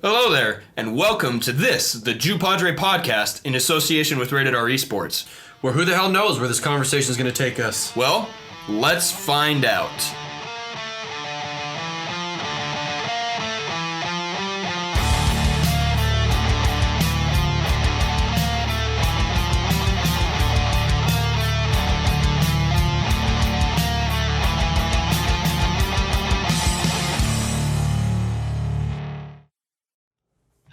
Hello there, and welcome to the Juhadre podcast in association with Rated R Esports. Where who the hell knows where this conversation is going to take us? Well, let's find out.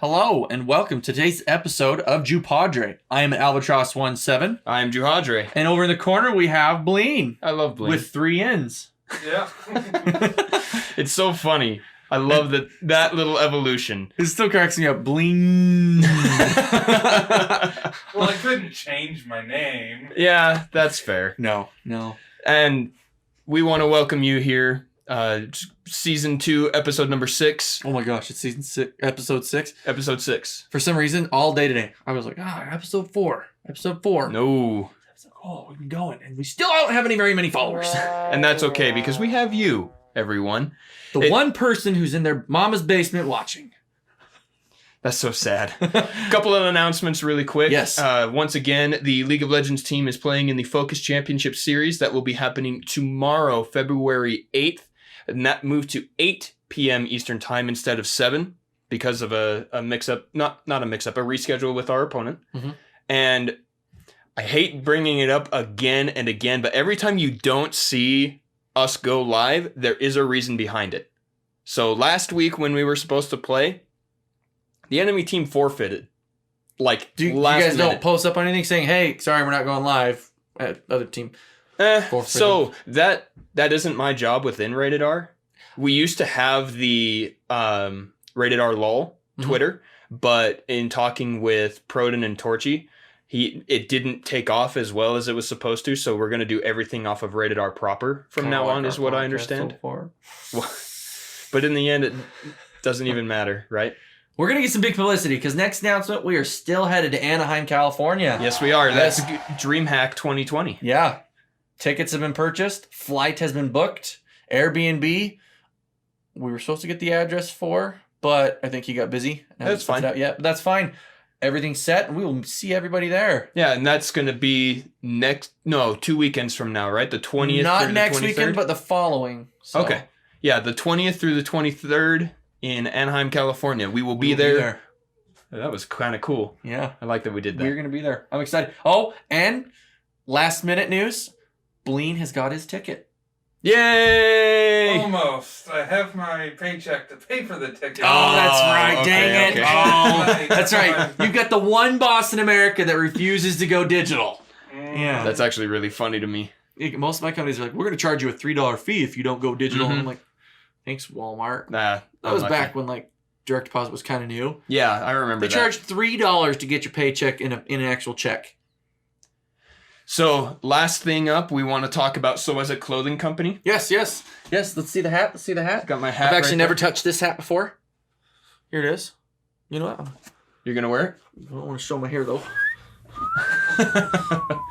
Hello, and welcome to today's episode of Juhadre. I am Alvatross 17. I am Juhadre. And over in the corner, we have Blien. I love Blien. With 3 N's. Yeah. It's so funny. I love that little evolution. It still cracks me up. Blien. Well, I couldn't change my name. Yeah, that's fair. No. And we want to welcome you here. Season 2, episode number 6. Oh my gosh, it's season 6, episode 6. Episode 6. For some reason, all day today, I was like, episode 4. Episode 4. No. I was like, we've been going. And we still don't have very many followers. And that's okay, because we have you, everyone. The one person who's in their mama's basement watching. That's so sad. A couple of announcements really quick. Yes. Once again, the League of Legends team is playing in the Focus Championship Series. That will be happening tomorrow, February 8th. And that moved to 8 p.m. Eastern Time instead of 7 because of a mix-up. Not a mix-up, a reschedule with our opponent. Mm-hmm. And I hate bringing it up again and again, but every time you don't see us go live, there is a reason behind it. So last week when we were supposed to play, the enemy team forfeited. Like, you last guys minute. don't post up on anything saying, hey, sorry, we're not going live at other team. So that isn't my job within Rated R. We used to have the Rated R LOL Twitter, but in talking with Proden and Torchy, it didn't take off as well as it was supposed to. So we're gonna do everything off of Rated R proper from now on, is what I understand. So but in the end, it doesn't even matter, right? We're going to get some big publicity because next announcement, we are still headed to Anaheim, California. Yes, we are. That's DreamHack 2020. Yeah. Tickets have been purchased. Flight has been booked. Airbnb, we were supposed to get the address for, but I think he got busy. That's fine. But that's fine. Everything's set, and we will see everybody there. Yeah, and that's going to be 2 weekends from now, right? The 20th Not through next the 23rd? weekend, but the following. So. Okay. Yeah, the 20th through the 23rd in Anaheim, California. We will be there. That was kind of cool. Yeah. I like that we did that. We're going to be there. I'm excited. Oh, and last minute news, Blien has got his ticket. Yay! Almost. I have my paycheck to pay for the ticket. Oh, that's right. okay, Dang it. okay. Oh, that's right. You've got the one boss in America that refuses to go digital. Yeah. That's actually really funny to me. Most of my companies are like, we're going to charge you a $3 fee if you don't go digital. And I'm like, thanks, Walmart. Nah. That was back when direct deposit was kind of new. Yeah, I remember They that. charged $3 to get your paycheck in an actual check. So, last thing up, we want to talk about So As a Clothing Company. Yes. Let's see the hat. Got my hat. I've actually right never there. touched this hat before. Here it is. You know what? You're going to wear it? I don't want to show my hair, though.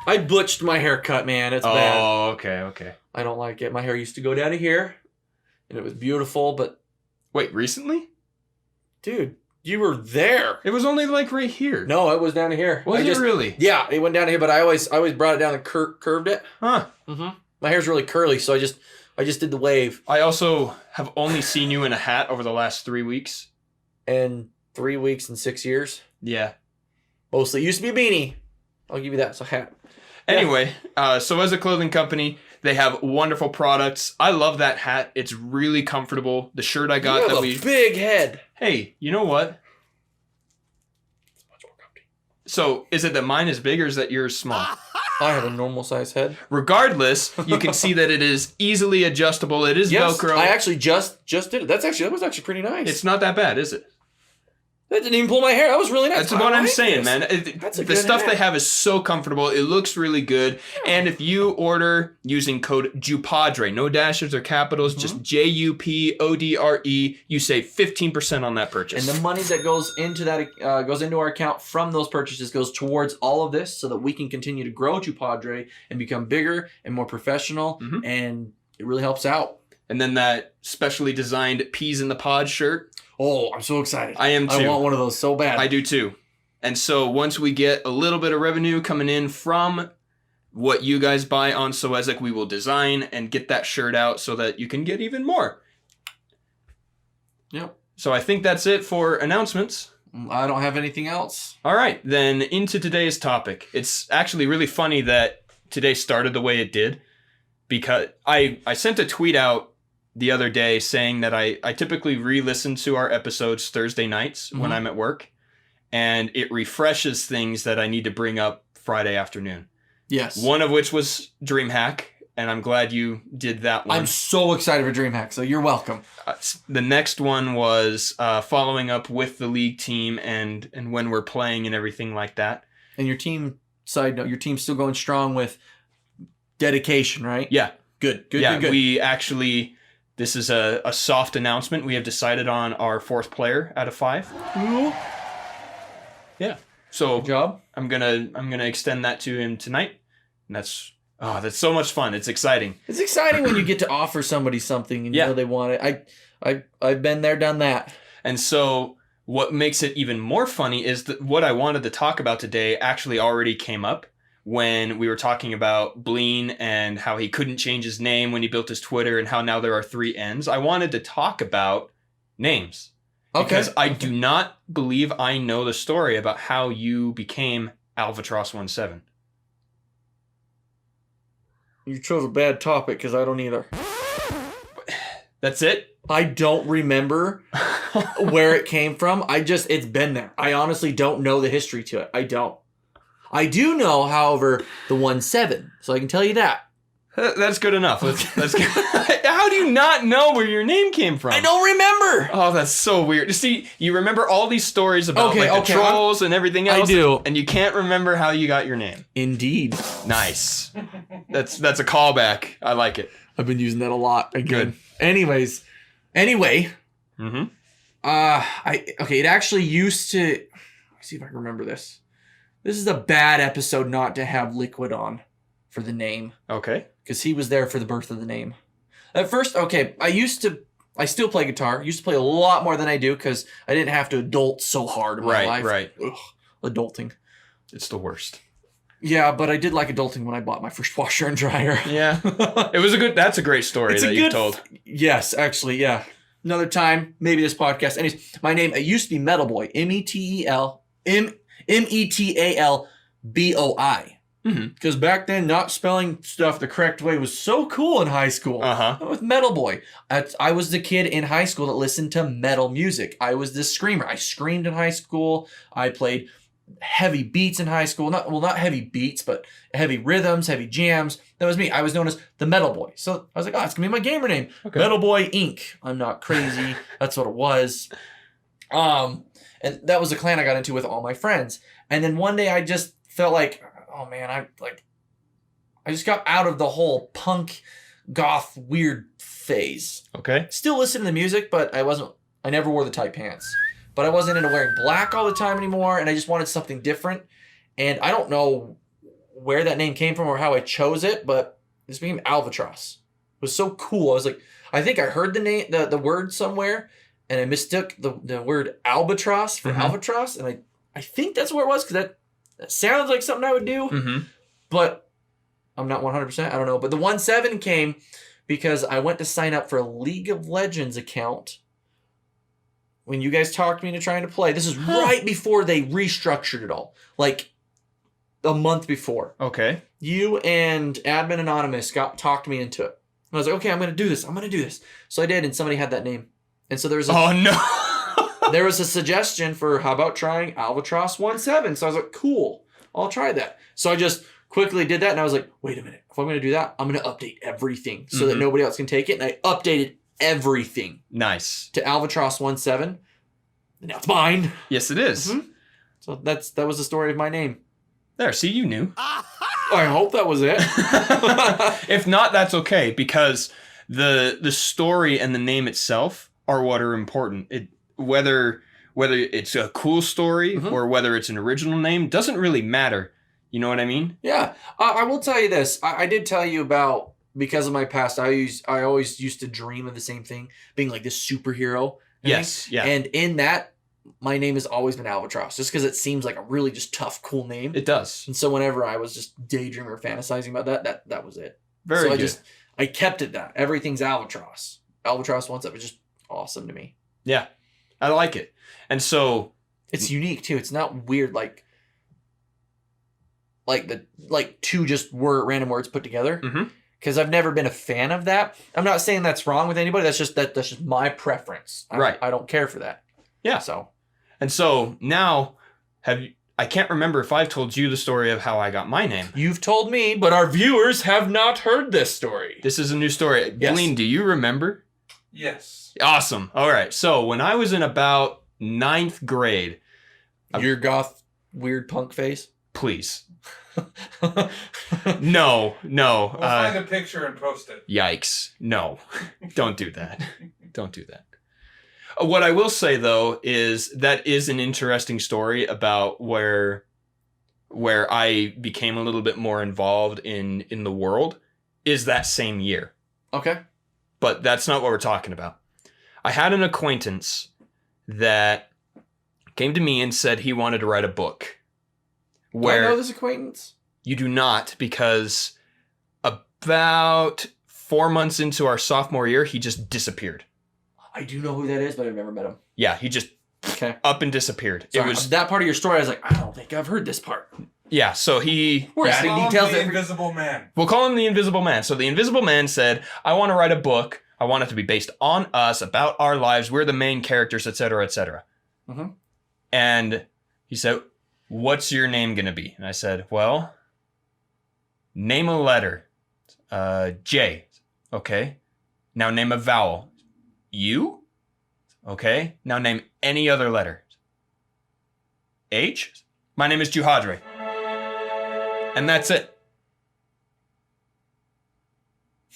I butched my haircut, man. It's bad. Oh, okay. I don't like it. My hair used to go down to here, and it was beautiful, but... Wait, recently? Dude, you were there. It was only right here. No, it was down to here. Was it really? Yeah, it went down to here, but I always brought it down and curved it. Huh. Mm-hmm. My hair's really curly, so I just did the wave. I also have only seen you in a hat over the last 3 weeks. And 3 weeks and 6 years. Yeah. Mostly. It used to be a beanie. I'll give you that. It's a hat. Anyway, So As a Clothing Company, they have wonderful products. I love that hat. It's really comfortable. The shirt I got You have a big head. Hey, you know what? It's much more comfy. So, is it that mine is big or is that yours small? I have a normal size head. Regardless, you can see that it is easily adjustable. It is Velcro. I actually just did it. That was actually pretty nice. It's not that bad, is it? That didn't even pull my hair. That was really nice. That's what I'm saying, this. man. That's a the good stuff hat. they have is so comfortable. It looks really good. Yeah. And if you order using code JUPADRE, no dashes or capitals, just JUPODRE, you save 15% on that purchase. And the money that goes into our account from those purchases goes towards all of this, so that we can continue to grow Juhadre and become bigger and more professional. And it really helps out. And then that specially designed Peas in the Pod shirt. Oh, I'm so excited. I am too. I want one of those so bad. I do too. And so once we get a little bit of revenue coming in from what you guys buy on Soezic, we will design and get that shirt out so that you can get even more. Yep. So I think that's it for announcements. I don't have anything else. All right, then into today's topic. It's actually really funny that today started the way it did because I sent a tweet out the other day saying that I typically re-listen to our episodes Thursday nights when I'm at work, and it refreshes things that I need to bring up Friday afternoon. Yes. One of which was DreamHack, and I'm glad you did that one. I'm so excited for DreamHack, so you're welcome. The next one was following up with the league team and when we're playing and everything like that. And your team, side note, your team's still going strong with dedication, right? Yeah. Good. We actually, this is a soft announcement. We have decided on our 4th player out of 5. Cool. Yeah. So Good job. I'm gonna extend that to him tonight. And that's so much fun. It's exciting. It's exciting when you get to offer somebody something and you know they want it. I've been there, done that. And so what makes it even more funny is that what I wanted to talk about today actually already came up when we were talking about Blien and how he couldn't change his name when he built his Twitter and how now there are 3 N's. I wanted to talk about names. Okay. Because I do not believe I know the story about how you became Alvatross 17. You chose a bad topic because I don't either. That's it? I don't remember where it came from. It's been there. I honestly don't know the history to it. I don't. I do know, however, the 17. So I can tell you that. That's good enough. Let's go. How do you not know where your name came from? I don't remember. Oh, that's so weird. See, you remember all these stories about the trolls and everything else. I do. And you can't remember how you got your name. Indeed. Nice. That's a callback. I like it. I've been using that a lot. Again. Good. Anyway. Mm-hmm. It actually used to. Let me see if I can remember this. This is a bad episode not to have Liquid on for the name. Okay. Because he was there for the birth of the name. At first, I still play guitar. Used to play a lot more than I do because I didn't have to adult so hard in my life. Right. Ugh, adulting. It's the worst. Yeah, but I did like adulting when I bought my first washer and dryer. Yeah. That's a great story you've told. Yes, actually, yeah. Another time, maybe this podcast. Anyways, my name, it used to be Metal Boy. METALBOI. Because back then, not spelling stuff the correct way was so cool in high school. With Metal Boy. I was the kid in high school that listened to metal music. I was the screamer. I screamed in high school. I played heavy beats in high school. Not heavy beats, but heavy rhythms, heavy jams. That was me. I was known as the Metal Boy. So I was like, it's going to be my gamer name. Okay. Metal Boy Inc. I'm not crazy. That's what it was. And that was the clan I got into with all my friends. And then one day I just felt like, oh man, I just got out of the whole punk, goth, weird phase. Okay. Still listen to the music, but I never wore the tight pants. But I wasn't into wearing black all the time anymore, and I just wanted something different. And I don't know where that name came from or how I chose it, but this became Alvatross. It was so cool. I was like, I think I heard the name, the word somewhere, and I mistook the word albatross for Albatross, and I think that's where it was, because that sounds like something I would do, but I'm not 100%. I don't know. But the 17 came because I went to sign up for a League of Legends account when you guys talked me into trying to play. This is right before they restructured it all. Like a month before. Okay. You and Admin Anonymous talked me into it. And I was like, okay, I'm going to do this. So I did, and somebody had that name. And so there was there was a suggestion for how about trying Alvatross 17. So I was like, cool, I'll try that. So I just quickly did that, and I was like, wait a minute. If I'm going to do that, I'm going to update everything so that nobody else can take it. And I updated everything. Nice. To Alvatross 17. And now it's mine. Yes, it is. So that was the story of my name. There, see, you knew. I hope that was it. If not, that's okay, because the story and the name itself are what are important. Whether it's a cool story or whether it's an original name doesn't really matter. You know what I mean? Yeah. I will tell you this. I did tell you about, because of my past, I always used to dream of the same thing, being like this superhero Yes, yeah. And in that, my name has always been Alvatross, just because it seems like a really just tough, cool name. It does. And so whenever I was just daydreaming or fantasizing about that was it. Very so good. I kept it that. Everything's Albatross. Albatross One Step is just awesome to me. Yeah, I like it. And so it's unique too. It's not weird like two just random words put together. Because I've never been a fan of that. I'm not saying that's wrong with anybody. That's just my preference. I don't care for that. Yeah. So now I can't remember if I've told you the story of how I got my name. You've told me, but our viewers have not heard this story. This is a new story. Yes. Blien, do you remember? Yes. Awesome. All right. So when I was in about 9th grade. Your goth weird punk face? Please. No. We'll find a picture and post it. Yikes. No. Don't do that. Don't do that. What I will say, though, is that is an interesting story about where I became a little bit more involved in the world is that same year. Okay. But that's not what we're talking about. I had an acquaintance that came to me and said he wanted to write a book. Do I know this acquaintance? You do not, because about 4 months into our sophomore year, he just disappeared. I do know who that is, but I've never met him. Yeah, he just up and disappeared. Sorry, it was that part of your story. I was like, I don't think I've heard this part. Yeah, so we're adding Call him details. the Invisible Man. We'll call him the Invisible Man. So the Invisible Man said, I want to write a book. I want it to be based on us, about our lives. We're the main characters, etc., etc. Mm-hmm. And he said, what's your name going to be? And I said, well, name a letter. J. Okay. Now name a vowel. U? Okay. Now name any other letter. H? My name is Juhadre. And that's it.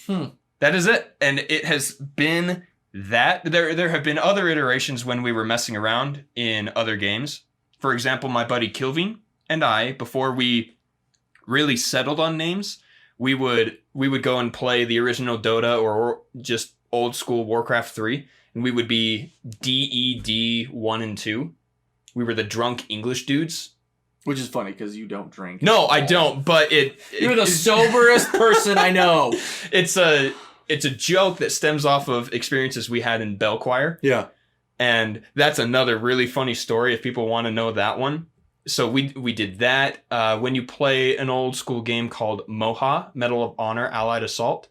That is it. And it has been that. There have been other iterations when we were messing around in other games. For example, my buddy Kilvin and I, before we really settled on names, we would go and play the original Dota or just old school Warcraft 3, and we would be DED 1 and 2. We were the drunk English dudes. Which is funny because you don't drink. No, I don't, but you're the soberest person I know. It's a joke that stems off of experiences we had in Bell Choir. Yeah. And that's another really funny story if people want to know that one. So we did that. When you play an old school game called MOHA, Medal of Honor Allied Assault,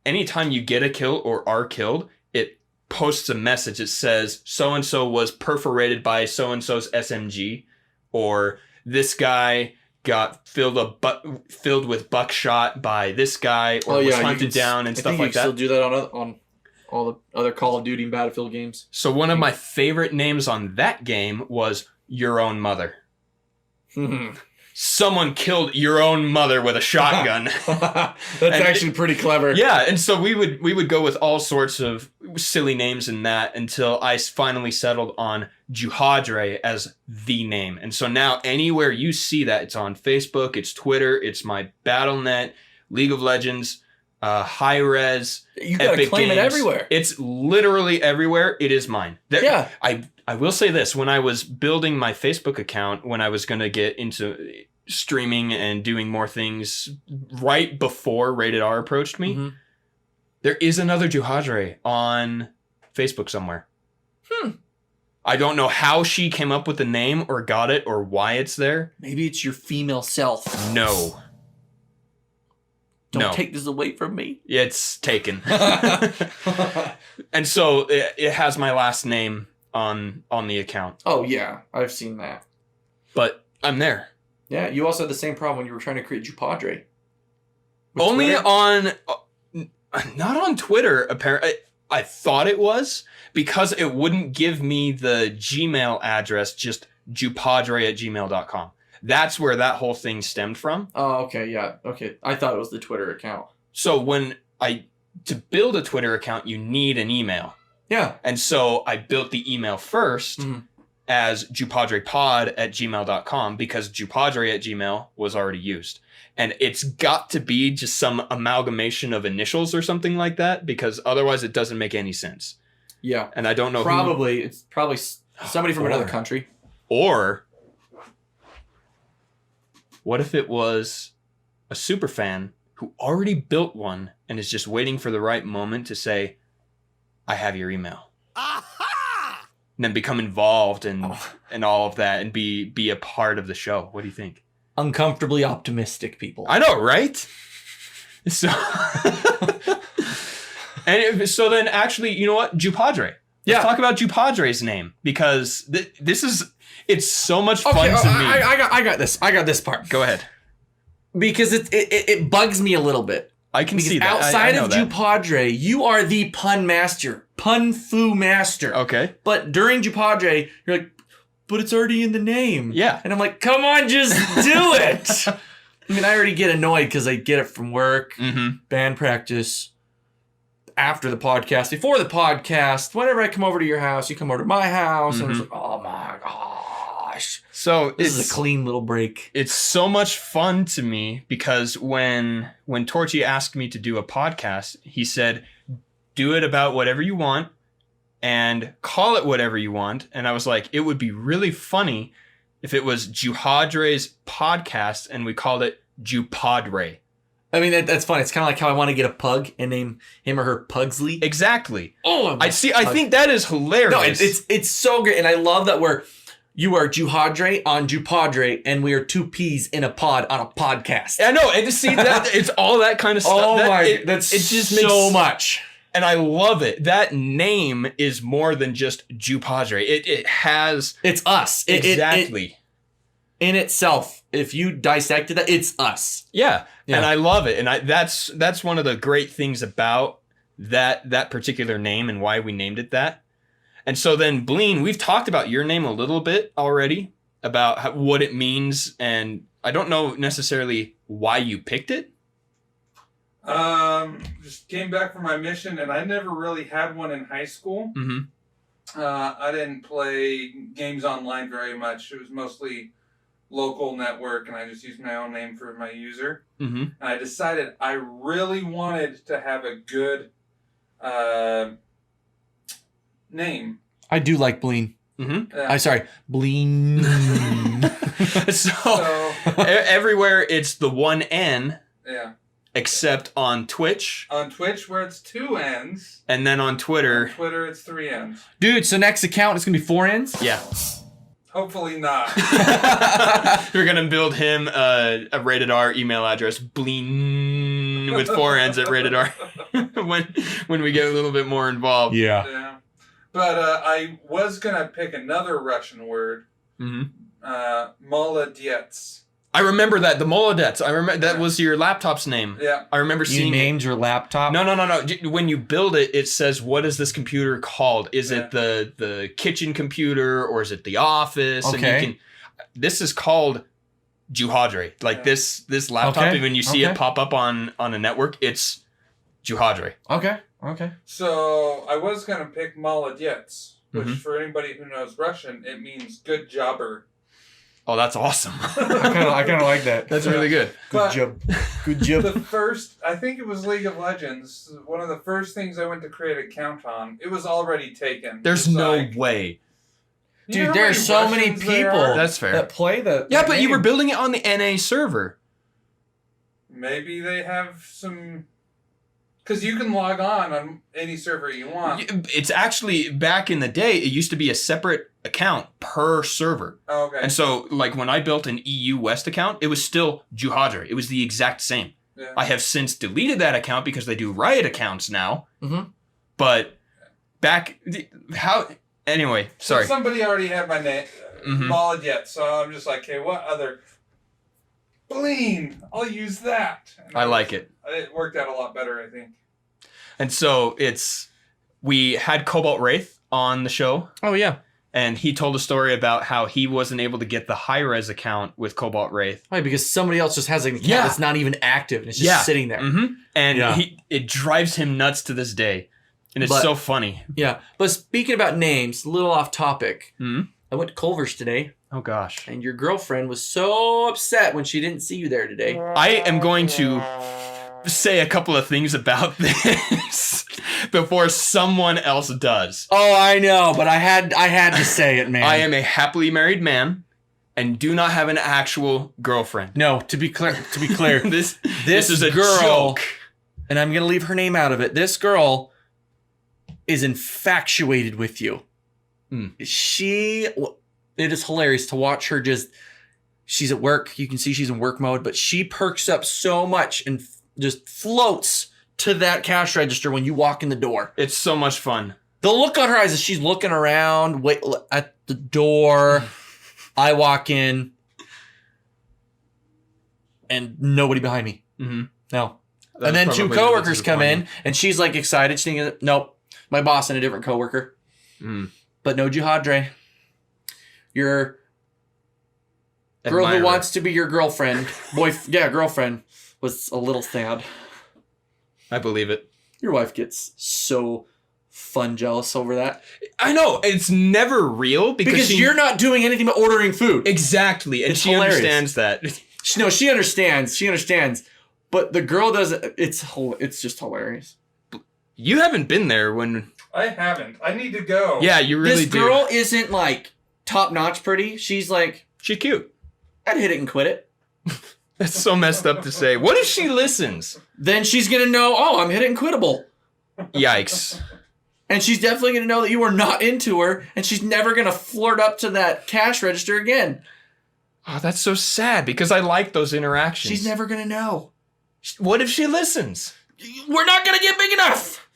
anytime you get a kill or are killed, it posts a message. It says, so-and-so was perforated by so-and-so's SMG, or this guy got filled with buckshot by this guy, or was hunted down and stuff like that. I think you still do that on all the other Call of Duty and Battlefield games. So one of my favorite names on that game was Your Own Mother. Someone killed your own mother with a shotgun. That's actually pretty clever. Yeah, and so we would go with all sorts of silly names in that until I finally settled on Juhadre as the name. And so now anywhere you see that, it's on Facebook, it's Twitter, it's my Battle.net, League of Legends, High Res, you gotta Epic claim Games. it everywhere. It's literally everywhere. It is mine. Yeah. I will say this. When I was building my Facebook account, when I was going to get into streaming and doing more things right before Rated R approached me, there is another Juhadre on Facebook somewhere. I don't know how she came up with the name or got it or why it's there. Maybe it's your female self. No. Don't take this away from me. It's taken. And so it has my last name on the account. Oh, yeah. I've seen that. But I'm there. Yeah, you also had the same problem when you were trying to create Juhadre. Only Twitter? Not on Twitter, apparently. I thought it was, because it wouldn't give me the Gmail address, just jupadre@gmail.com. That's where that whole thing stemmed from. Oh, okay, yeah. Okay. I thought it was the Twitter account. So to build a Twitter account, you need an email. Yeah. And so I built the email first as jupadrepod@gmail.com because jupadre@gmail was already used. And it's got to be just some amalgamation of initials or something like that, because otherwise it doesn't make any sense. Yeah. And I don't know Probably. It's probably somebody from another country. Or what if it was a super fan who already built one and is just waiting for the right moment to say, I have your email. Aha! And then become involved and all of that and be a part of the show. What do you think? Uncomfortably optimistic people. I know, right? So, so then actually, you know what? Juhadre. Let's talk about Juhadre's name because it's so much fun to me. I got this. I got this part. Go ahead. Because it bugs me a little bit. I can see that. Outside I of Juhadre, you are the pun master. Pun fu master. Okay. But during Juhadre, you're like, but it's already in the name. Yeah. And I'm like, come on, just do it. I mean, I already get annoyed because I get it from work, band practice, after the podcast, before the podcast. Whenever I come over to your house, you come over to my house. And it's like, oh my gosh. So this is a clean little break. It's so much fun to me because when Torchy asked me to do a podcast, he said, do it about whatever you want and call it whatever you want. And I was like, it would be really funny if it was Juhadre's podcast and we called it Juhadre. I mean, that's fun. It's kind of like how I want to get a pug and name him or her Pugsley. Exactly. Oh, I think that is hilarious. No, it's so great. And I love that you are Juhadre on Juhadre, and we are two peas in a pod on a podcast. I know. And to see that, it's all that kind of stuff. It just makes so much. And I love it. That name is more than just Juhadre. It has... It's us. Exactly. In itself, if you dissected that, it's us. Yeah. And I love it. And that's one of the great things about that particular name and why we named it that. And so then, Blien, we've talked about your name a little bit already, about what it means. And I don't know necessarily why you picked it. Just came back from my mission, and I never really had one in high school. I didn't play games online very much. It was mostly local network, and I just used my own name for my user. And I decided I really wanted to have a good name. I do like Blien. I'm sorry, Blien. so everywhere it's the one N. Yeah. Except on Twitch. On Twitch, where it's 2 N's. And then on Twitter. On Twitter, it's 3 N's. Dude, so next account, it's going to be 4 N's? Yeah. Hopefully not. We're going to build him a rated R email address. Blien with 4 N's at rated R. when we get a little bit more involved. Yeah. But I was going to pick another Russian word. Molodets. I remember that, the Molodets. I remember that was your laptop's name. Yeah. I remember seeing You named your laptop? No. When you build it, it says, what is this computer called? Is it the kitchen computer or is it the office? Okay. And this is called Juhadre. Like this laptop, and when you see it pop up on a network, it's Juhadre. Okay. So I was going to pick Molodets, which for anybody who knows Russian, it means good jobber. Oh, that's awesome. I kind of like that. That's really good. Good job. I think it was League of Legends. One of the first things I went to create an account on, it was already taken. There's no way. Dude, there are so many people that's fair. that play the Yeah, but game. you were building it on the NA server. Maybe they have some... Because you can log on any server you want. It's actually, back in the day, it used to be a separate account per server. Oh, okay. And so, like, when I built an EU West account, it was still Juhadre. It was the exact same. Yeah. I have since deleted that account because they do Riot accounts now. But back... Anyway, sorry. So somebody already had my name, Molodets, so I'm just like, okay, what other... Blien, I'll use that. And I like it. It worked out a lot better, I think. And so we had Cobalt Wraith on the show. Oh, yeah. And he told a story about how he wasn't able to get the high-res account with Cobalt Wraith. Right, because somebody else just has an account that's not even active, and it's just sitting there. And it drives him nuts to this day. And it's so funny. Yeah. But speaking about names, a little off topic. I went to Culver's today. Oh, gosh. And your girlfriend was so upset when she didn't see you there today. I am going to say a couple of things about this before someone else does. Oh, I know, but I had to say it, man. I am a happily married man and do not have an actual girlfriend. No, to be clear, This this is a girl, joke. and I'm gonna leave her name out of it. This girl is infatuated with you. It is hilarious to watch her. She's at work. You can see she's in work mode, but she perks up so much and just floats to that cash register when you walk in the door. It's so much fun. The look on her eyes as she's looking around, wait at the door. I walk in, and nobody behind me. Mm-hmm. No. That And then was two probably coworkers come in, disappointing. and she's like excited. She's thinking, nope, my boss and a different coworker. But no Juhadre. Your girl Admirer. who wants to be your girlfriend, girlfriend, was a little sad. I believe it. Your wife gets so fun jealous over that. I know. It's never real because You're not doing anything but ordering food. Exactly. And It's she hilarious. understands that. No, she understands. She understands. But the girl doesn't. It's just hilarious. You haven't been there when... I haven't. I need to go. Yeah, you really This do. girl isn't like top notch pretty. She's like, She's cute. I'd hit it and quit it. That's so messed up to say. What if she listens? Then she's gonna know, oh, I'm hit it and quittable. Yikes. And she's definitely gonna know that you are not into her, and she's never gonna flirt up to that cash register again. Oh, that's so sad because I like those interactions. She's never gonna know. What if she listens? We're not gonna get big enough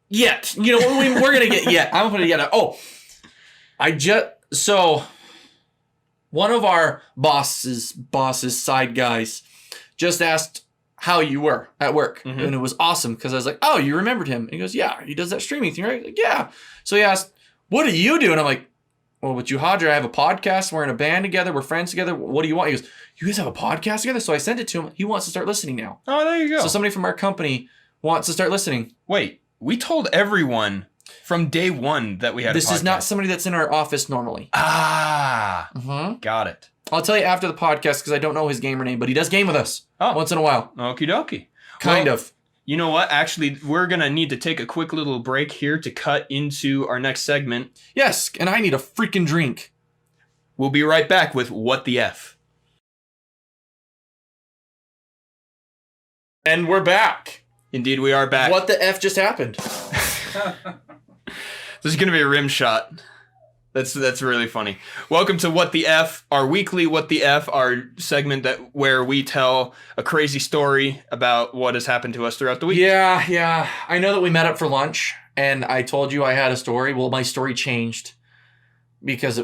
yet. You know, we're gonna get yet. I'm gonna put it yet. Oh, so one of our boss's side guys just asked how you were at work, and it was awesome because I was like, "Oh, you remembered him?" And he goes, "Yeah, he does that streaming thing, right?" Like, yeah. So he asked, "What do you do?" And I'm like, "Well, with Juhadre, I have a podcast. We're in a band together. We're friends together. What do you want?" He goes, "You guys have a podcast together?" So I sent it to him. He wants to start listening now. Oh, there you go. So somebody from our company wants to start listening. Wait, we told everyone from day one that we had This a podcast. is not somebody that's in our office normally. Ah, got it. I'll tell you after the podcast because I don't know his gamer name, but he does game with us once in a while. Okie dokie. Kind Well, of. You know what? Actually, we're going to need to take a quick little break here to cut into our next segment. Yes, and I need a freaking drink. We'll be right back with What the F. And we're back. Indeed, we are back. What the F just happened? This is going to be a rim shot. That's really funny. Welcome to What the F, our weekly What the F, our segment where we tell a crazy story about what has happened to us throughout the week. Yeah. I know that we met up for lunch, and I told you I had a story. Well, my story changed because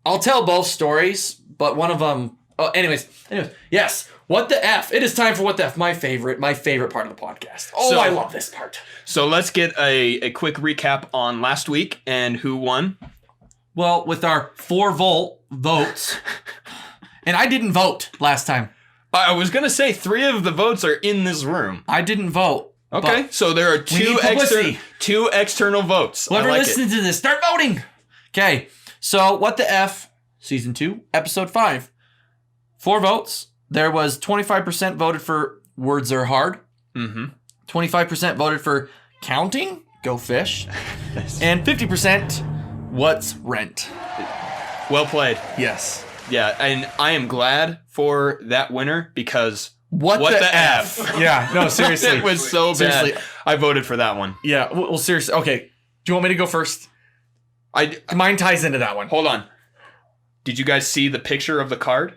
I'll tell both stories, but one of them. Oh, anyways, yes. What the F? It is time for What the F, my favorite part of the podcast. Oh, I love this part. So let's get a quick recap on last week and who won. Well, with our 4-volt votes, and I didn't vote last time. I was going to say 3 of the votes are in this room. I didn't vote. Okay, so there are two external votes. Whoever I like listens to this, start voting. Okay, so What the F, Season 2, Episode 5. 4 votes. There was 25% voted for Words Are Hard. 25% voted for Counting, Go Fish. And 50%, What's Rent? Well played. Yes. Yeah, and I am glad for that winner because What the F? Yeah, no, seriously. It was so bad. Seriously. I voted for that one. Yeah, well, seriously. Okay, do you want me to go first? Mine ties into that one. Hold on. Did you guys see the picture of the card?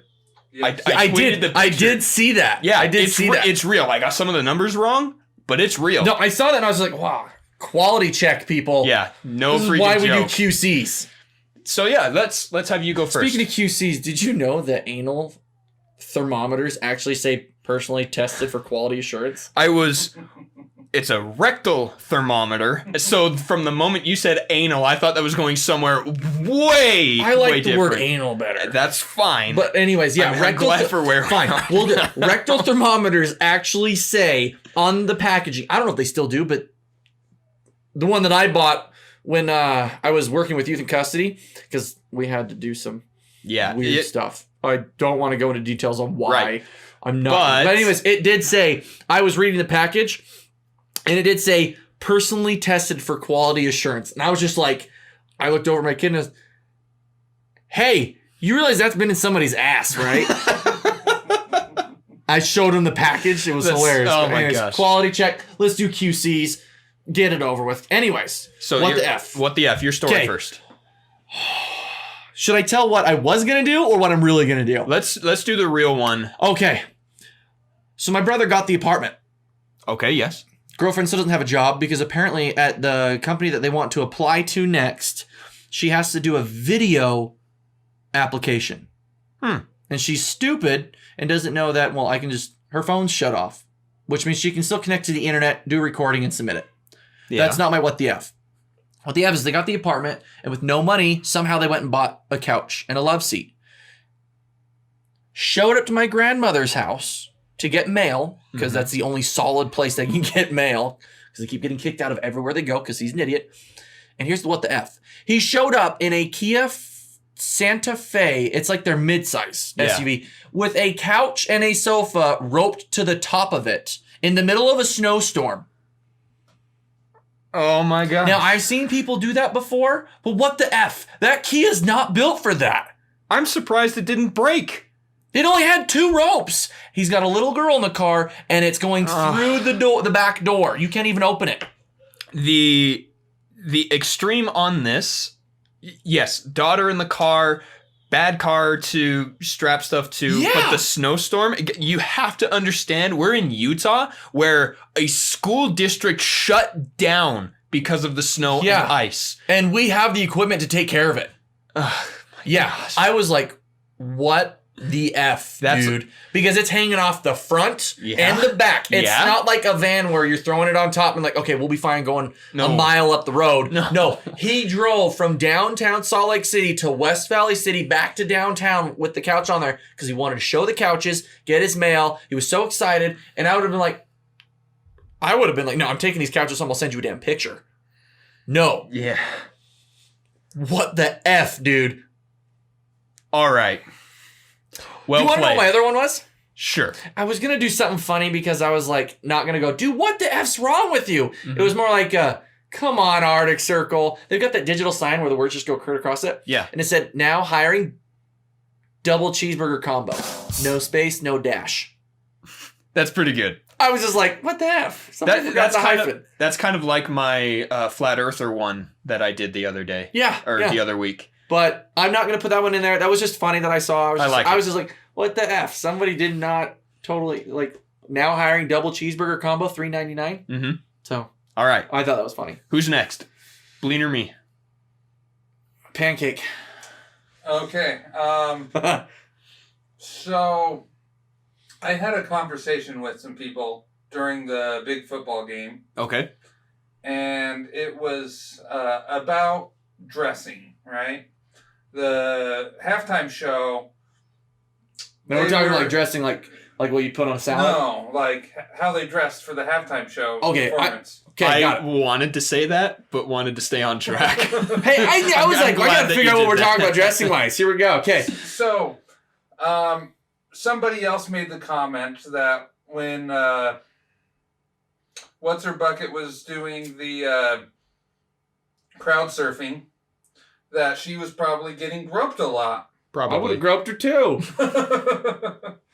Yes. I tweeted did. the I picture. did see that. Yeah, I did see that. It's real. I got some of the numbers wrong, but it's real. No, I saw that and I was like, wow, quality check, people. Yeah, no This is freaking why we do joke. QCs. So yeah, let's have you go first. Speaking of QCs, did you know that anal thermometers actually say personally tested for quality assurance? It's a rectal thermometer. So from the moment you said anal, I thought that was going somewhere way I like way the word different. anal better. That's fine. But anyways, yeah, I'm glad for where fine. We'll do rectal thermometers actually say on the packaging. I don't know if they still do, but the one that I bought when I was working with youth in custody, because we had to do some Yeah. weird stuff. I don't want to go into details on why. Right. I'm not. But anyways, it did say, I was reading the package, and it did say, personally tested for quality assurance. And I was just like, I looked over at my kid and I was, hey, you realize that's been in somebody's ass, right? I showed him the package. It was hilarious. Oh But my anyways, gosh. quality check. Let's do QCs. Get it over with. Anyways, So what the F? What the F? Your story 'Kay. first. Should I tell what I was going to do or what I'm really going to do? Let's do the real one. Okay. So my brother got the apartment. Okay, yes. Girlfriend still doesn't have a job because apparently at the company that they want to apply to next, she has to do a video application. And she's stupid and doesn't know that, well, her phone's shut off, which means she can still connect to the internet, do a recording, and submit it. Yeah. That's not my what the F. What the F is they got the apartment, and with no money, somehow they went and bought a couch and a love seat. Showed up to my grandmother's house to get mail, because that's the only solid place they can get mail, because they keep getting kicked out of everywhere they go, because he's an idiot. And here's the what the F. He showed up in a Kia Santa Fe, it's like their midsize SUV, with a couch and a sofa roped to the top of it in the middle of a snowstorm. Oh my god. Now, I've seen people do that before, but what the F? That Kia's not built for that. I'm surprised it didn't break. It only had 2 ropes. He's got a little girl in the car, and it's going through the back door. You can't even open it. The extreme on this, yes, daughter in the car, bad car to strap stuff to, Yeah. but the snowstorm, you have to understand, we're in Utah where a school district shut down because of the snow and ice. And we have the equipment to take care of it. I was like, what the F, dude? Because it's hanging off the front and the back. It's not like a van where you're throwing it on top and like, okay, we'll be fine going a mile up the road. No, he drove from downtown Salt Lake City to West Valley City back to downtown with the couch on there because he wanted to show the couches, get his mail. He was so excited. And I would have been like, no, I'm taking these couches home. I'll send you a damn picture. No. Yeah. What the F, dude? All right. Well, you want to know what my other one was? Sure. I was going to do something funny because I was like, not going to go, dude, what the F's wrong with you? It was more like, come on, Arctic Circle. They've got that digital sign where the words just go clear across it. Yeah. And it said, now hiring double cheeseburger combo. No space, no dash. That's pretty good. I was just like, what the F? Somebody forgot the hyphen. That's kind of like my Flat Earther one that I did the other day. The other week. But I'm not going to put that one in there. That was just funny that I saw. I was just like, what the F? Somebody did not totally, like, now hiring double cheeseburger combo, $3.99. Mm-hmm. So. All right. I thought that was funny. Who's next? Blien or me? Pancake. Okay. So I had a conversation with some people during the big football game. Okay. And it was about dressing, right? The halftime show. No, we're talking like dressing like what you put on a salad? No, like how they dressed for the halftime show performance. I wanted to say that, but wanted to stay on track. Hey, I was like, I gotta figure out what we're talking about dressing wise. Here we go. Okay. So, somebody else made the comment that when What's Her Bucket was doing the crowd surfing, that she was probably getting groped a lot. Probably. I would have groped her too.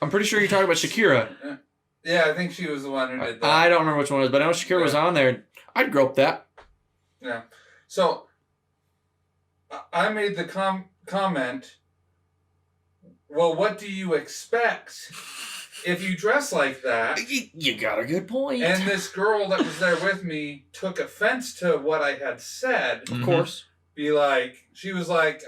I'm pretty sure you're talking about Shakira. Yeah, I think she was the one who did that. I don't remember which one it was, but I know Shakira was on there. I'd grope that. Yeah. So, I made the comment, well, what do you expect if you dress like that? You got a good point. And this girl that was there with me took offense to what I had said. Of course. She was like,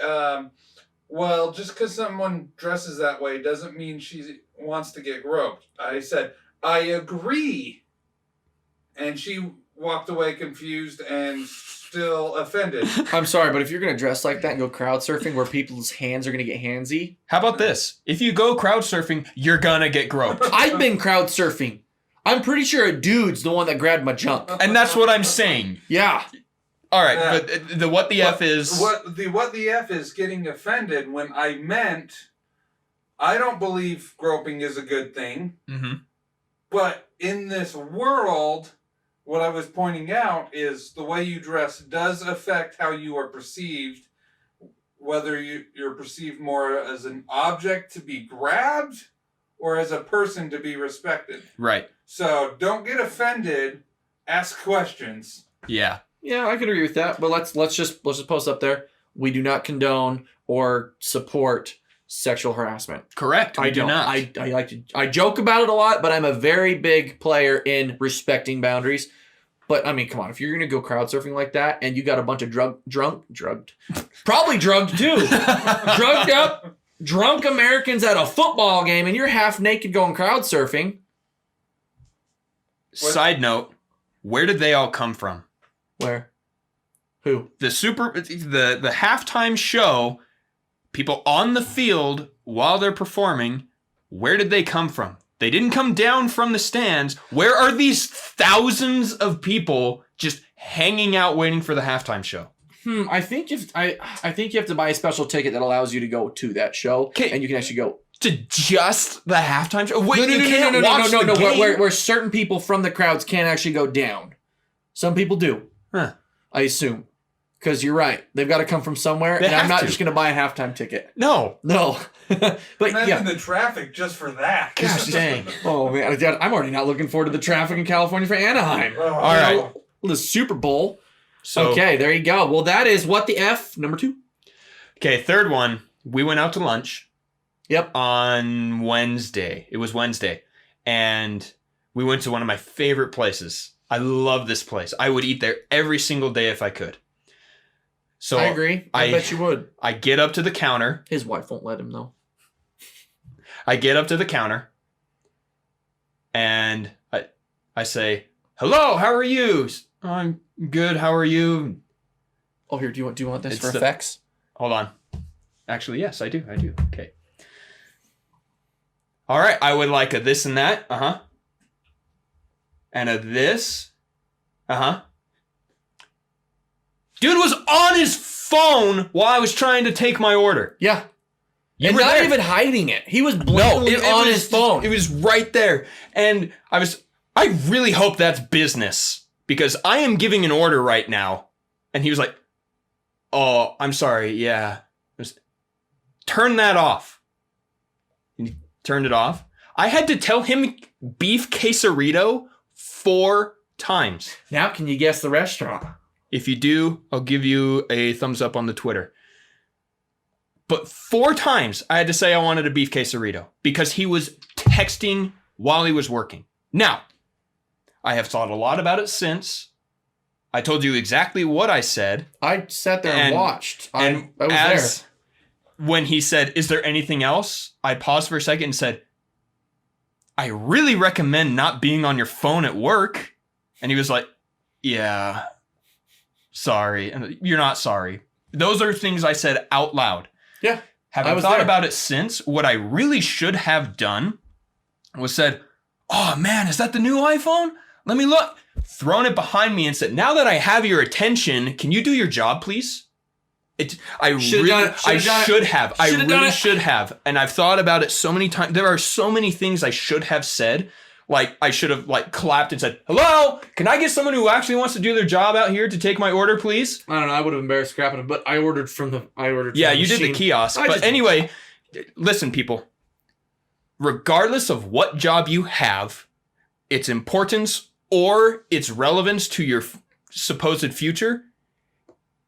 well, just because someone dresses that way doesn't mean she wants to get groped. I said, I agree. And she walked away confused and still offended. I'm sorry, but if you're going to dress like that and go crowd surfing where people's hands are going to get handsy. How about this? If you go crowd surfing, you're going to get groped. I've been crowd surfing. I'm pretty sure a dude's the one that grabbed my junk. And that's what I'm saying. Yeah. All right, Yeah. but the what the F is... What the F is getting offended when I meant I don't believe groping is a good thing. Mm-hmm. But in this world, what I was pointing out is the way you dress does affect how you are perceived, whether you're perceived more as an object to be grabbed or as a person to be respected. Right. So don't get offended. Ask questions. Yeah. Yeah, I could agree with that. But let's just post up there. We do not condone or support sexual harassment. Correct. We do don't. not. I joke about it a lot, but I'm a very big player in respecting boundaries. But I mean, come on, if you're gonna go crowd surfing like that and you got a bunch of probably drugged too, drugged up, drunk Americans at a football game, and you're half naked going crowd surfing. Side note, where did they all come from? Where? Who? The halftime show, people on the field while they're performing, where did they come from? They didn't come down from the stands. Where are these thousands of people just hanging out waiting for the halftime show? I think you have to buy a special ticket that allows you to go to that show, and you can actually go to just the halftime show. Wait, no, where certain people from the crowds can't actually go down. Some people do. Huh. I assume. Because you're right. They've got to come from somewhere, and I'm not just going to buy a halftime ticket. No. But imagine the traffic just for that. Gosh dang. Oh, man. I'm already not looking forward to the traffic in California for Anaheim. Oh, all right. The Super Bowl. So, okay, there you go. Well, that is what the F, number 2. Okay, third one. We went out to lunch. Yep. On Wednesday. It was Wednesday. And we went to one of my favorite places. I love this place. I would eat there every single day if I could. So I agree. I bet you would. I get up to the counter. His wife won't let him, though. I get up to the counter. And I say, "Hello, how are you?" "I'm good. How are you?" Oh, here, do you want this It's for the- effects? Hold on. Actually, yes, I do. Okay. All right, I would like a this and that. Uh-huh. And a this. Uh-huh. Dude was on his phone while I was trying to take my order. Yeah. You And were not there. even hiding it. He was blatantly it on was, his phone. It was right there. And I really hope that's business because I am giving an order right now. And he was like, "Oh, I'm sorry. Yeah. Turn that off." And he turned it off. I had to tell him beef quesarito 4 times. Now, can you guess the restaurant? If you do, I'll give you a thumbs up on the Twitter. But 4 times I had to say I wanted a beef quesarito because he was texting while he was working. Now, I have thought a lot about it since. I told you exactly what I said. I sat there and watched. And I was there. When he said, "Is there anything else?" I paused for a second and said, "I really recommend not being on your phone at work." And he was like, "Yeah, sorry." And you're not sorry. Those are things I said out loud. Yeah. Having thought about it since, what I really should have done was said, "Oh man, is that the new iPhone? Let me look." Thrown it behind me and said, "Now that I have your attention, can you do your job, please?" I really should have. And I've thought about it so many times. There are so many things I should have said. Like, I should have clapped and said, "Hello, can I get someone who actually wants to do their job out here to take my order, please?" I don't know. I would have embarrassed scrapping it, but I ordered from the. Yeah, you did the kiosk. But anyway, listen, people. Regardless of what job you have, its importance or its relevance to your supposed future,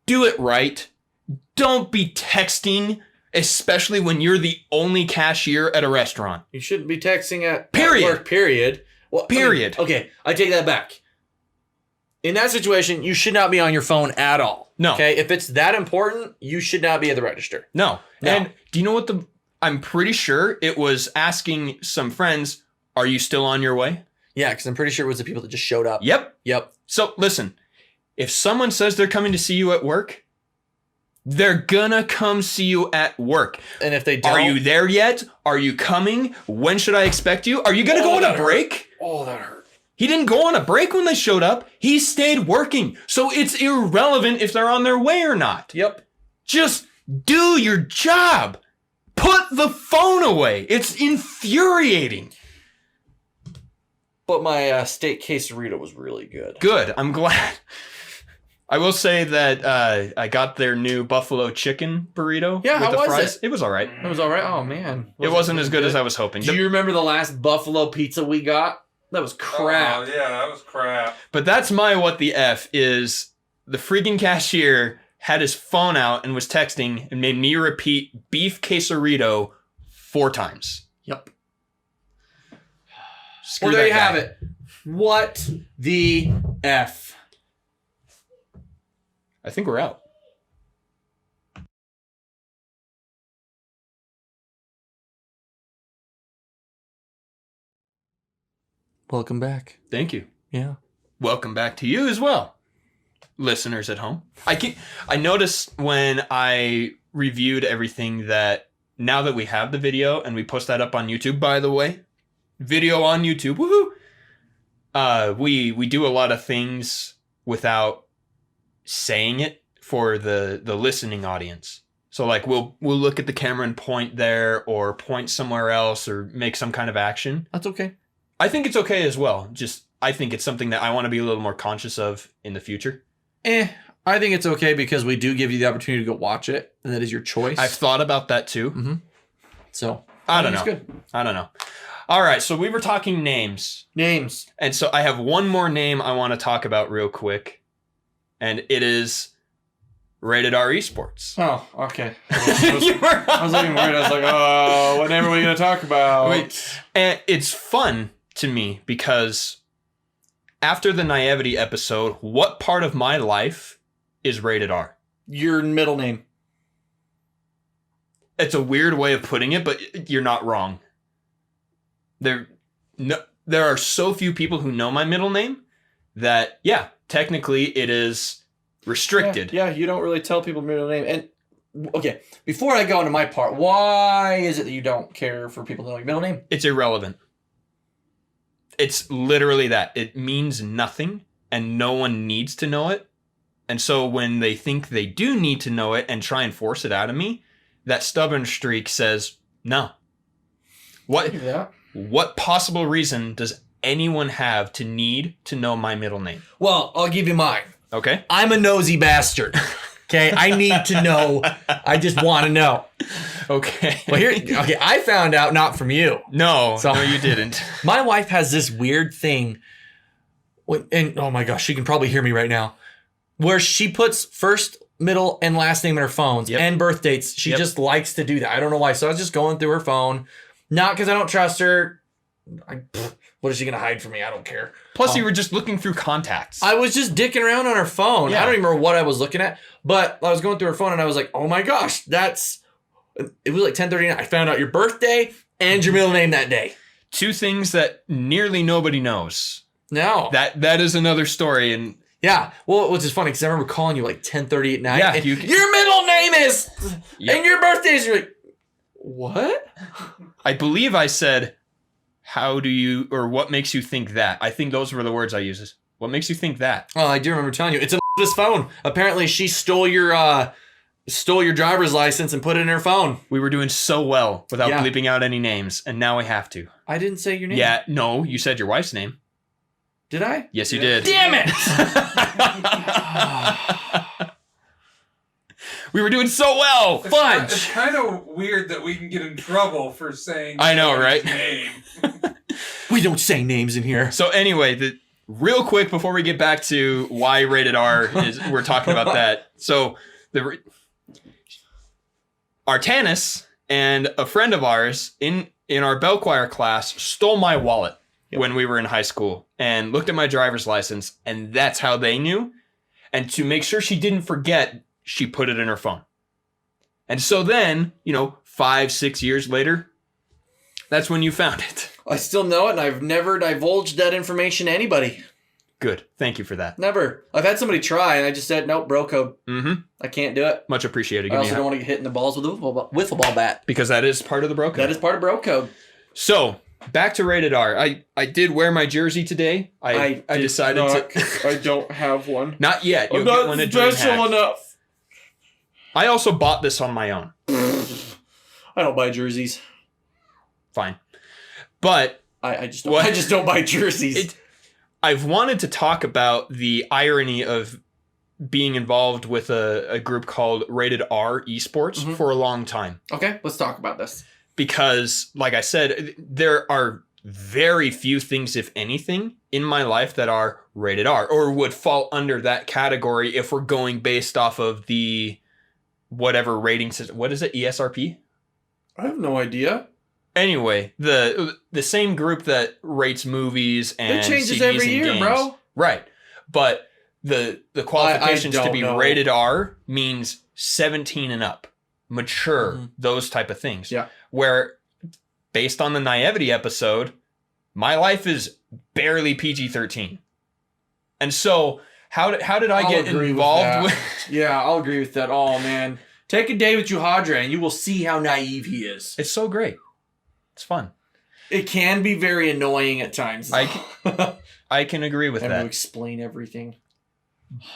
do it right. Don't be texting, especially when you're the only cashier at a restaurant. You shouldn't be texting at Period. work, period. Well, Period. Okay, I take that back. In that situation, you should not be on your phone at all. No. Okay, if it's that important, you should not be at the register. No. And do you know what I'm pretty sure it was asking some friends, "Are you still on your way?" Yeah, because I'm pretty sure it was the people that just showed up. Yep. So listen, if someone says they're coming to see you at work, they're gonna come see you at work. And if they don't, are you there yet? Are you coming? When should I expect you? Are you gonna go on a break? Oh, that hurt. He didn't go on a break when they showed up. He stayed working. So it's irrelevant if they're on their way or not. Yep. Just do your job. Put the phone away. It's infuriating. But my steak quesarito was really good. Good. I'm glad. I will say that I got their new buffalo chicken burrito. Yeah, with how the was fries. it? It was all right. It was all right. Oh, man. It wasn't as good as I was hoping. Do you remember the last buffalo pizza we got? That was crap. Oh, yeah, that was crap. But that's my what the F is. The freaking cashier had his phone out and was texting and made me repeat beef quesarito 4 times. Yep. Screw Well, there that you guy. have it. What the F? I think we're out. Welcome back. Thank you. Yeah. Welcome back to you as well, listeners at home. I noticed when I reviewed everything that now that we have the video and we post that up on YouTube, by the way, video on YouTube, woohoo! We do a lot of things without saying it for the listening audience. So like we'll look at the camera and point there or point somewhere else or make some kind of action. That's okay. I think it's okay as well. Just I think it's something that I want to be a little more conscious of in the future. I think it's okay because we do give you the opportunity to go watch it, and that is your choice. I've thought about that too. Mm-hmm. So I don't know. It's good. I don't know. All right, so we were talking names. Names. And so I have one more name I want to talk about real quick. And it is Rated R Esports. Oh, okay. I was looking worried. I was like, oh, what name are we going to talk about? Wait. And it's fun to me because after the naivety episode, what part of my life is rated R? Your middle name. It's a weird way of putting it, but you're not wrong. There are so few people who know my middle name that, yeah, technically it is restricted. Yeah, you don't really tell people middle name. And, okay, before I go into my part, why is it that you don't care for people to know your middle name? It's irrelevant. It's literally that. It means nothing, and no one needs to know it. And so when they think they do need to know it and try and force it out of me, that stubborn streak says, no. What possible reason does anyone have to need to know my middle name? Well, I'll give you mine. Okay. I'm a nosy bastard. Okay, I need to know. I just want to know. Okay. Well, okay, I found out not from you. No, you didn't. My wife has this weird thing, and oh my gosh, she can probably hear me right now, where she puts first, middle, and last name in her phones and birth dates. She just likes to do that. I don't know why. So I was just going through her phone, not because I don't trust her. What is she gonna hide from me? I don't care. Plus, you were just looking through contacts. I was just dicking around on her phone. Yeah. I don't even remember what I was looking at, but I was going through her phone and I was like, oh my gosh, it was like 10:39. I found out your birthday and your middle name that day. 2 things that nearly nobody knows. No. That is another story. And yeah. Well, which is funny because I remember calling you like 10:30 at night. Yeah, and your middle name is, and your birthday is. You're like, what? I believe I said, how do you, or what makes you think that? I think those were the words I used. What makes you think that? Oh, I do remember telling you. It's this phone. Apparently, she stole your driver's license and put it in her phone. We were doing so well without bleeping out any names, and now we have to. I didn't say your name. Yeah, no, you said your wife's name. Did I? Yes, you did. Damn it! We were doing so well. Fudge. It's kind of weird that we can get in trouble for saying. I know, right? Name. We don't say names in here. So anyway, real quick before we get back to why rated R is, we're talking about that. So Artanis and a friend of ours in our bell choir class stole my wallet when we were in high school and looked at my driver's license, and that's how they knew. And to make sure she didn't forget, she put it in her phone. And so then, 5-6 years later, that's when you found it. I still know it, and I've never divulged that information to anybody. Good. Thank you for that. Never. I've had somebody try, and I just said, nope, bro code. Mm-hmm. I can't do it. Much appreciated. I also don't want to get hit in the balls with a wiffle ball bat. Because that is part of the bro code. That is part of bro code. So, back to Rated R. I did wear my jersey today. I decided to. I don't have one. Not yet. You'll get one at DreamHack. enough. I also bought this on my own. I don't buy jerseys. Fine. But I just don't buy jerseys. I've wanted to talk about the irony of being involved with a group called Rated R Esports for a long time. Okay, let's talk about this. Because, like I said, there are very few things, if anything, in my life that are Rated R or would fall under that category if we're going based off of the whatever rating system. What is it? ESRP? I have no idea. Anyway, the same group that rates movies and it changes CDs every and year, games. bro. Right. But the qualifications I to be don't know. Rated R means 17 and up. Mature, those type of things. Yeah. Where, based on the naivety episode, my life is barely PG-13. And so, how did I get involved with... Yeah, I'll agree with that. Oh, man. Take a day with Juhadre and you will see how naive he is. It's so great. It's fun. It can be very annoying at times. I can agree with Having that. to explain everything.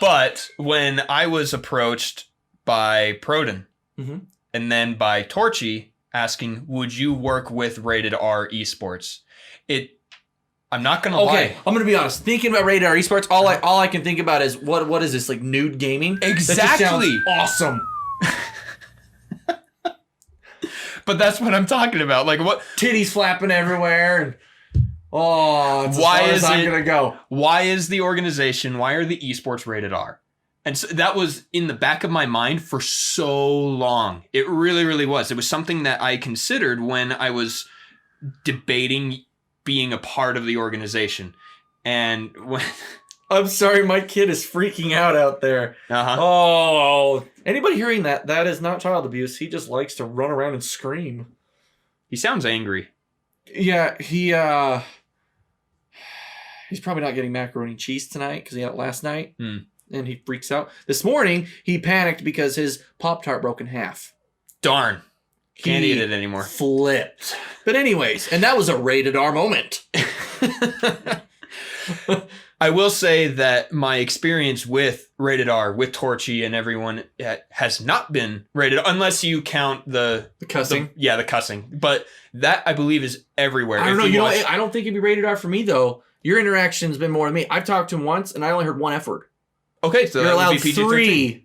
But when I was approached by Proden and then by Torchy asking, would you work with Rated R Esports? I'm not going to lie. Okay, I'm going to be honest. Thinking about Rated R Esports, all I can think about is, what is this, like nude gaming? Exactly. That just sounds awesome. But that's what I'm talking about. Like what? Titties flapping everywhere. And, it's why as far is as I'm it? going to go. Why is the organization? Why are the esports Rated R? And so that was in the back of my mind for so long. It really, really was. It was something that I considered when I was debating being a part of the organization. And when I'm sorry, my kid is freaking out there. Oh, anybody hearing that? That is not child abuse. He just likes to run around and scream. He sounds angry. Yeah, he's probably not getting macaroni and cheese tonight because he had it last night. And he freaks out. This morning, he panicked because his Pop-Tart broke in half. Darn. Can't eat it anymore. Flipped. But anyways, and that was a Rated R moment. I will say that my experience with Rated R, with Torchy and everyone, has not been rated, unless you count the cussing. The cussing. But that, I believe, is everywhere. I don't know. I don't think it'd be Rated R for me, though. Your interaction's been more than me. I've talked to him once, and I only heard one F word. Okay, so you're that allowed would be PG-13.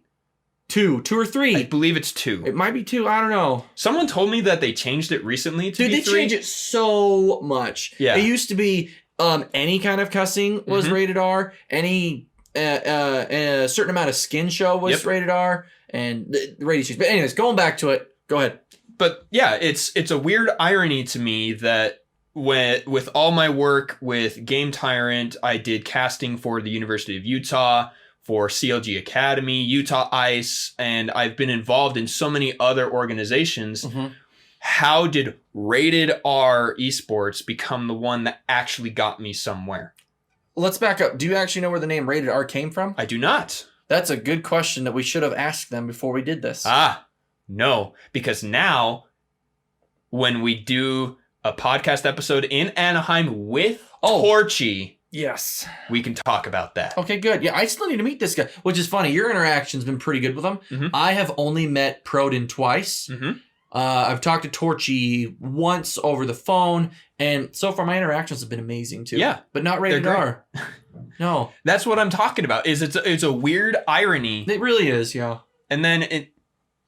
two or three. I believe it's 2. It might be 2. I don't know. Someone told me that they changed it recently to be 3. They changed it so much. Yeah. It used to be any kind of cussing was Rated R. Any a certain amount of skin show was Rated R. And the rating. But anyways, going back to it. Go ahead. But yeah, it's a weird irony to me that with all my work with Game Tyrant, I did casting for the University of Utah, for CLG Academy, Utah Ice, and I've been involved in so many other organizations. How did Rated R Esports become the one that actually got me somewhere? Let's back up. Do you actually know where the name Rated R came from? I do not. That's a good question that we should have asked them before we did this. No, because now when we do a podcast episode in Anaheim with Torchy, yes, we can talk about that. Okay, good. Yeah, I still need to meet this guy, which is funny. Your interaction's been pretty good with him. I have only met Proden twice. I've talked to Torchy once over the phone, and so far my interactions have been amazing too. Yeah, but not Rated R. No, that's what I'm talking about. It's a weird irony. It really is, yeah. And then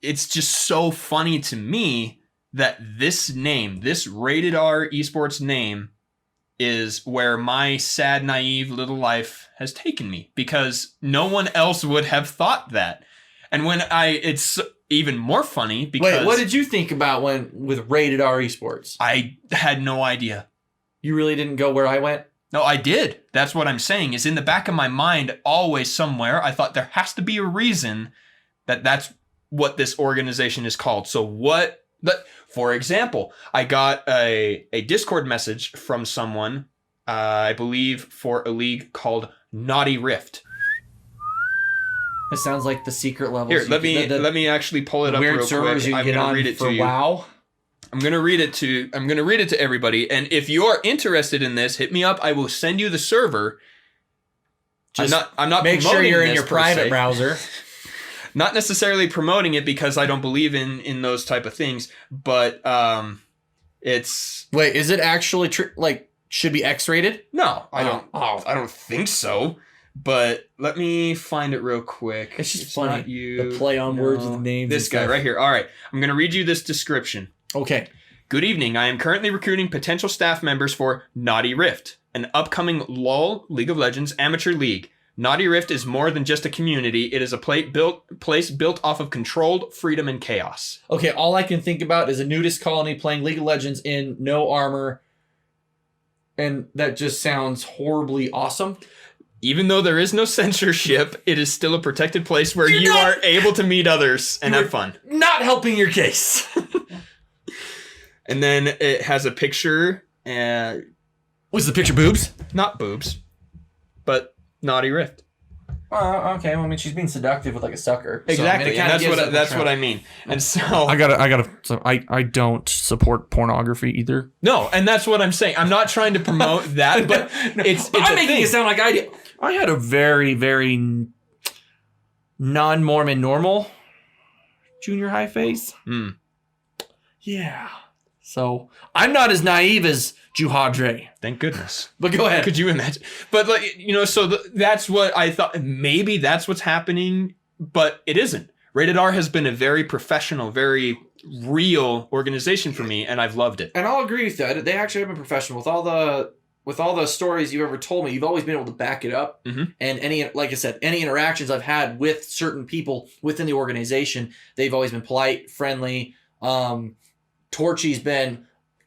it's just so funny to me that this name, this Rated R Esports name, is where my sad, naive little life has taken me, because no one else would have thought that. And it's even more funny because... Wait, what did you think about with Rated R Esports? I had no idea. You really didn't go where I went? No, I did. That's what I'm saying, is in the back of my mind, always somewhere, I thought there has to be a reason that's what this organization is called. So for example, I got a Discord message from someone, I believe for a league called Naughty Rift. It sounds like the secret levels. Here, let me actually pull it up real quick. Weird servers you can get on for WoW. I'm gonna read it to everybody, and if you are interested in this, hit me up. I will send you the server. Just I'm not make sure promoting you're in this your per private se. browser. Not necessarily promoting it because I don't believe in those type of things, but it's Wait, is it actually should be X-rated? no, I Oh. don't. I don't think so. But let me find it real quick. It's just funny, not you. the play on words with names This and guy stuff. right here. All right, I'm gonna read you this description. Okay. Good evening. I am currently recruiting potential staff members for Naughty Rift, an upcoming LoL League of Legends amateur league. Naughty Rift is more than just a community. It is a place built off of controlled freedom and chaos. Okay, all I can think about is a nudist colony playing League of Legends in no armor. And that just sounds horribly awesome. Even though there is no censorship, it is still a protected place where you are able to meet others and have fun. Not helping your case. And then it has a picture, Was the picture boobs? not boobs, but Naughty Rift. Okay. Well, I mean, she's being seductive with like a sucker. So, Exactly, I mean, it and kinda that's gives what it a I mean. And so I don't support pornography either. no, and that's what I'm saying. I'm not trying to promote that, but it's I'm a making thing. it sound like I do. I had a very, very non-Mormon normal junior high phase. Mm. Yeah. So I'm not as naive as Juhadre. Thank goodness. But go ahead. Could you imagine? But like so that's what I thought. Maybe that's what's happening, but it isn't. Rated R has been a very professional, very real organization for me, and I've loved it. And I'll agree with that. They actually have been professional with all the stories you've ever told me. You've always been able to back it up. Mhm. And like I said, any interactions I've had with certain people within the organization, they've always been polite, friendly. Torchy's been,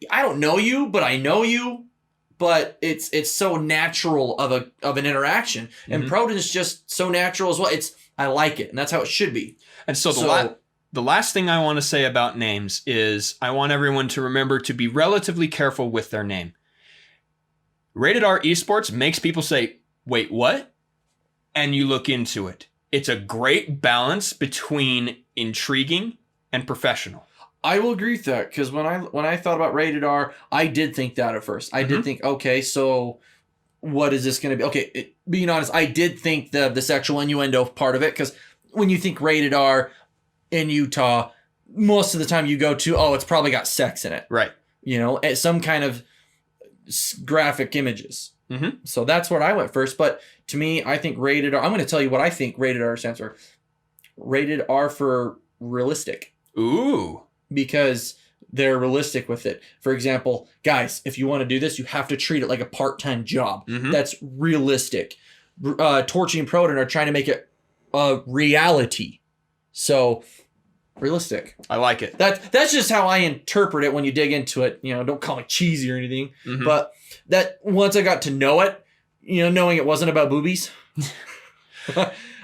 I don't know you, but I know you. But it's so natural of an interaction, and Mhm. Proton's just so natural as well. I like it, and that's how it should be. And so the last thing I want to say about names is I want everyone to remember to be relatively careful with their name. Rated R Esports makes people say, wait, what? And you look into it. It's a great balance between intriguing and professional. I will agree with that, because when I thought about Rated R, I did think that at first. I did think, okay, so what is this going to be? Okay, being honest, I did think the sexual innuendo part of it, because when you think Rated R in Utah, most of the time you go to, oh, it's probably got sex in it. Right. You know, some kind of graphic images. Mhm. So that's where I went first. But to me, I think Rated R, I'm going to tell you what I think Rated R stands for. Rated R for realistic. Ooh. Because they're realistic with it. For example, guys, if you want to do this, you have to treat it like a part-time job. Mhm. That's realistic. Torchy and Proton are trying to make it a reality. So, realistic. I like it. That's just how I interpret it when you dig into it. You know, don't call it cheesy or anything. Mhm. But that once I got to know it, you know, knowing it wasn't about boobies,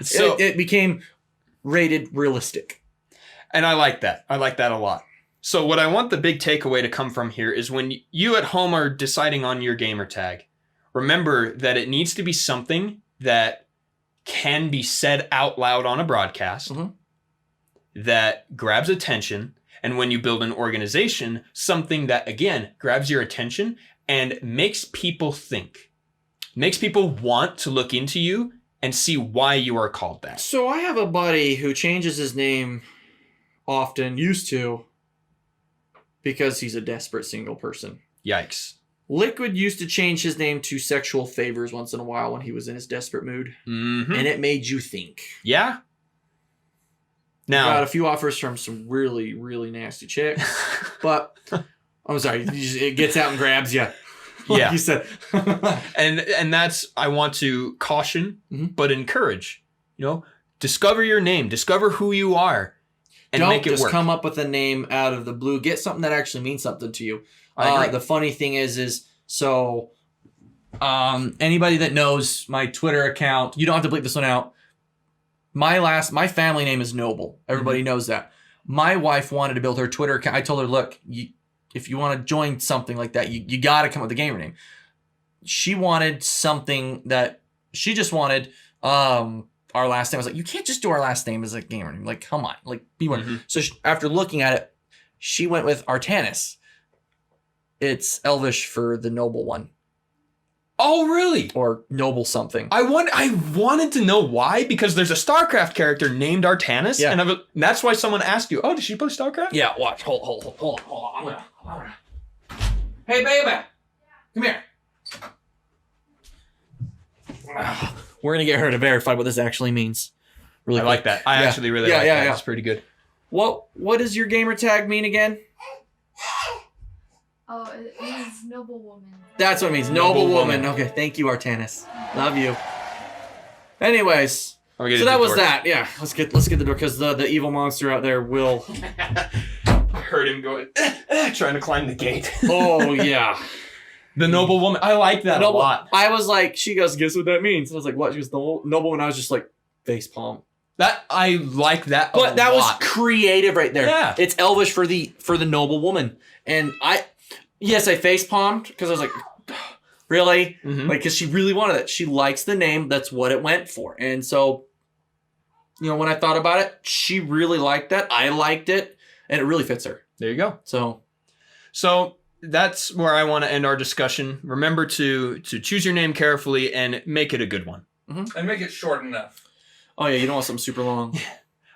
So it became rated realistic. And I like that. I like that a lot. So what I want the big takeaway to come from here is when you at home are deciding on your gamer tag, remember that it needs to be something that can be said out loud on a broadcast, Mhm. that grabs attention. And when you build an organization, something that, again, grabs your attention and makes people think, makes people want to look into you and see why you are called that. So I have a buddy who changes his name often, used to, because he's a desperate single person. Yikes. Liquid used to change his name to Sexual Favors once in a while when he was in his desperate mood. Mm-hmm. And it made you think. Yeah. Got Now, a few offers from some really, really nasty chicks. But, I'm sorry, it gets out and grabs you. Like Yeah. you said. and that's, I want to caution, Mhm. but encourage. You know, discover your name, discover who you are, and Don't make it just work. come up with a name out of the blue. Get something that actually means something to you. I agree. The funny thing is so anybody that knows my Twitter account, you don't have to bleep this one out. My family name is Noble. Everybody knows that. My wife wanted to build her Twitter account. I told her, look, if you want to join something like that, you got to come up with a gamer name. She wanted something that she just wanted our last name. I was like, you can't just do our last name as a gamer name. Like, come on, like be one. Mhm. So after looking at it, She went with Artanis. It's Elvish for the noble one. Oh, really? Or noble something. I wanted to know why, because there's a StarCraft character named Artanis, Yeah. and that's why someone asked you, oh, does she play StarCraft? Yeah, watch. Hold on. I'm gonna. Hey, baby. Come here. We're gonna get her to verify what this actually means. Really I quick. like that. I Yeah. actually really Yeah, like yeah, that. yeah. It's pretty good. What does your gamer tag mean again? Oh, it means noble woman. That's what it means. Noble, Noble woman. woman. Okay, thank you, Artanis. Love you. Anyways, I'm gonna get so a that good was door. that. Yeah, let's get the door because the evil monster out there will. I heard him going, trying to climb the gate. Oh yeah. The noble woman. I like that Noble. a lot. I was like, she goes, guess what that means? I was like, what? She goes, noble, and I was just like, face palm. I like that a But that was lot. creative right there. Yeah. It's Elvish for the noble woman, and I face palmed because I was like, really, Mhm. like because she really wanted it. She likes the name. That's what it went for, and so, when I thought about it, she really liked that. I liked it, and it really fits her. There you go. So that's where I want to end our discussion. Remember to choose your name carefully and make it a good one. And make it short enough. oh yeah, you don't want something super long.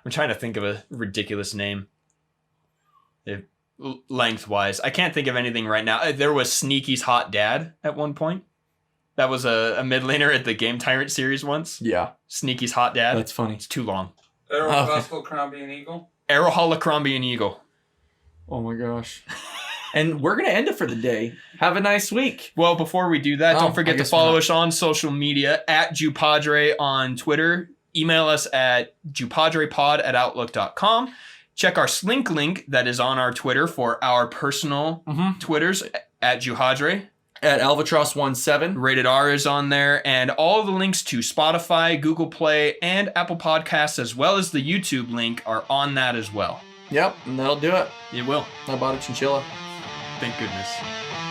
I'm trying to think of a ridiculous name. Lengthwise. I can't think of anything right now. There was Sneaky's Hot Dad at one point. That was a mid laner at the Game Tyrant series once. Yeah, Sneaky's Hot Dad. that's funny. It's too long. Aeropostale, Crombie, and Eagle. Aeroholocrombie and Eagle. Oh my gosh. And we're gonna end it for the day. Have a nice week. Well, before we do that, Oh, don't forget I to guess follow we're not. us on social media at Juhadre on Twitter. Email us at juhadrepod@outlook.com. Check our Slink link that is on our Twitter for our personal Twitters at Juhadre. At Alvatross17. Rated R is on there, and all the links to Spotify, Google Play, and Apple Podcasts, as well as the YouTube link, are on that as well. Yep, and that'll do it. It will. I bought a chinchilla. Thank goodness.